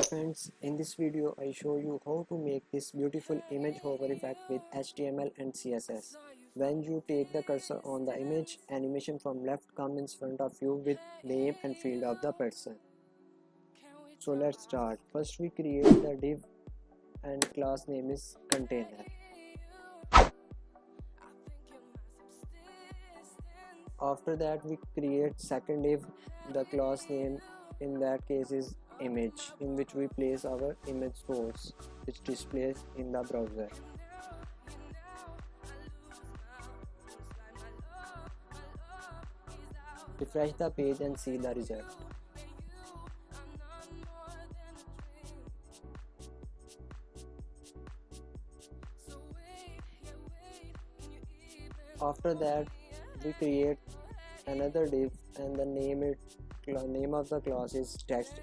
friends, in this video I show you how to make this beautiful image hover effect with HTML and CSS. When you take the cursor on the image, animation from left comes in front of you with name and field of the person. So let's start. First we create the div and class name is container. After that we create second div, the class name in that case is image, in which we place our image source which displays in the browser. Refresh the page and see the result. After that we create another div and the name of the class is text.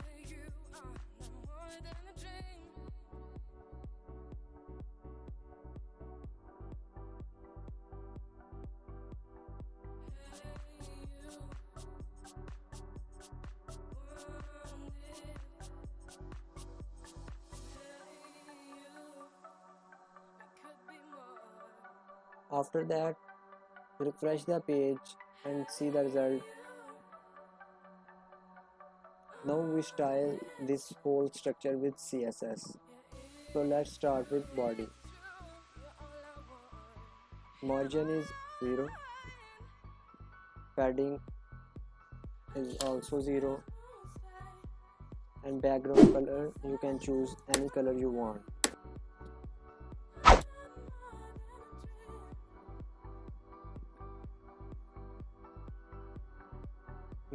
After that, refresh the page and see the result. Now we style this whole structure with CSS. So let's start with body. Margin is 0. Padding is also 0. And background color, you can choose any color you want.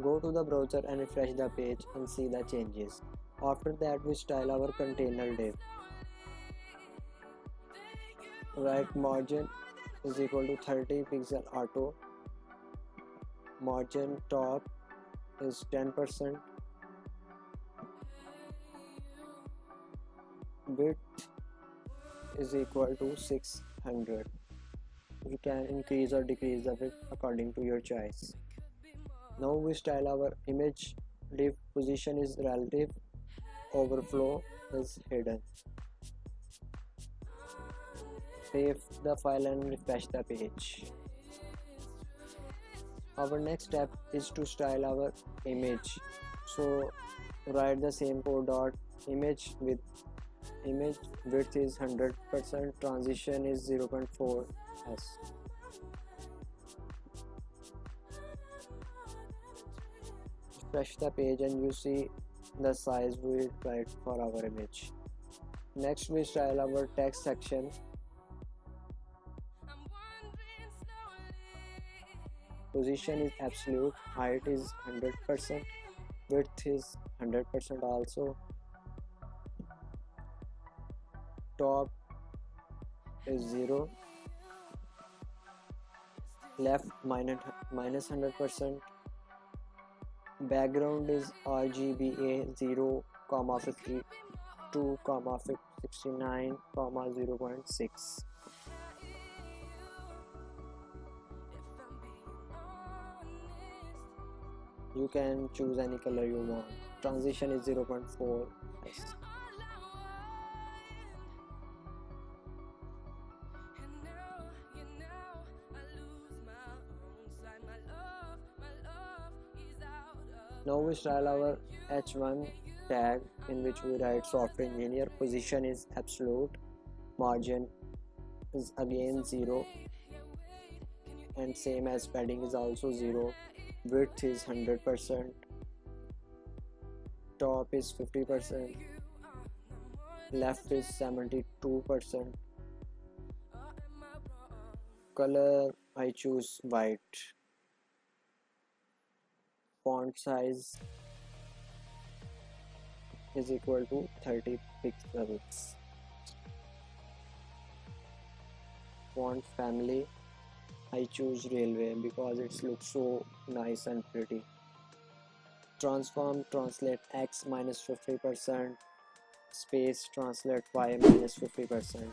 Go to the browser and refresh the page and see the changes. After that we style our container div. Write margin is equal to 30 pixel auto. Margin top is 10%. Width is equal to 600. You can increase or decrease the width according to your choice. Now we style our image. Div position is relative, overflow is hidden. Save the file and refresh the page. Our next step is to style our image. So write the same code dot image with image width is 100%, transition is 0.4s. Refresh the page and you see the size we write for our image. Next we style our text section. Position is absolute, height is 100%, width is 100% also. Top is 0, left minus 100%. Background is RGBA 0, 52, 69, 0.6. You can choose any color you want. Transition is 0.4. Now we style our H1 tag in which we write software engineer. Position is absolute, margin is again 0, and same as padding is also 0. Width is 100%, top is 50%, left is 72%. Color I choose white. Font size is equal to 30 pixels. Font family I choose railway because it looks so nice and pretty. Transform translate x minus 50%, space translate y minus 50%.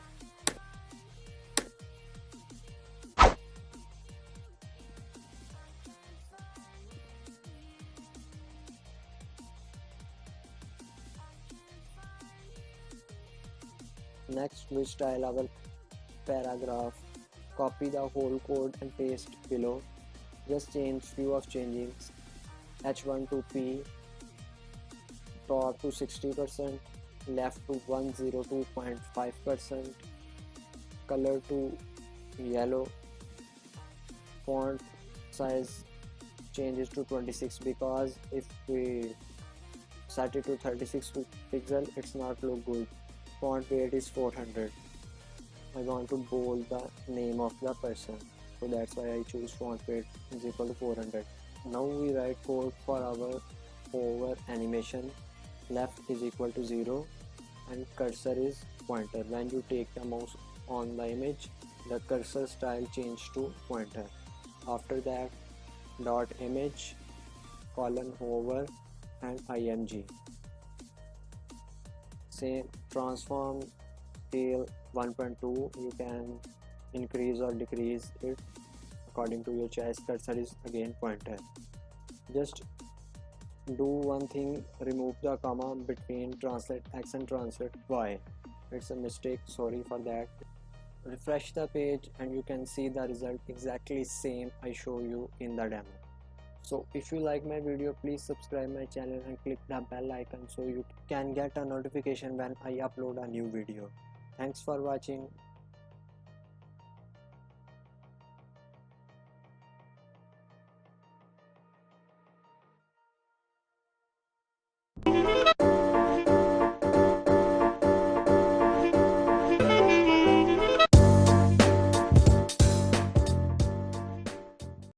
Next, we style our paragraph. Copy the whole code and paste below. Just change few of changes. H1 to P, top to 60%, left to 102.5%, color to yellow, font size changes to 26 because if we set it to 36 pixel it's not look good. Font weight is 400. I want to bold the name of the person, so that's why I choose font weight is equal to 400. Now we write code for our hover animation. Left is equal to 0 and cursor is pointer. When you take the mouse on the image, the cursor style change to pointer. After that, dot image colon hover and img. Same transform till 1.2. You can increase or decrease it according to your choice. Cursor is again pointer. Just do one thing, remove the comma between translate X and translate Y. It's a mistake, sorry for that. Refresh the page and you can see the result exactly same I show you in the demo. So if you like my video, please subscribe my channel and click the bell icon so you can get a notification when I upload a new video. Thanks for watching.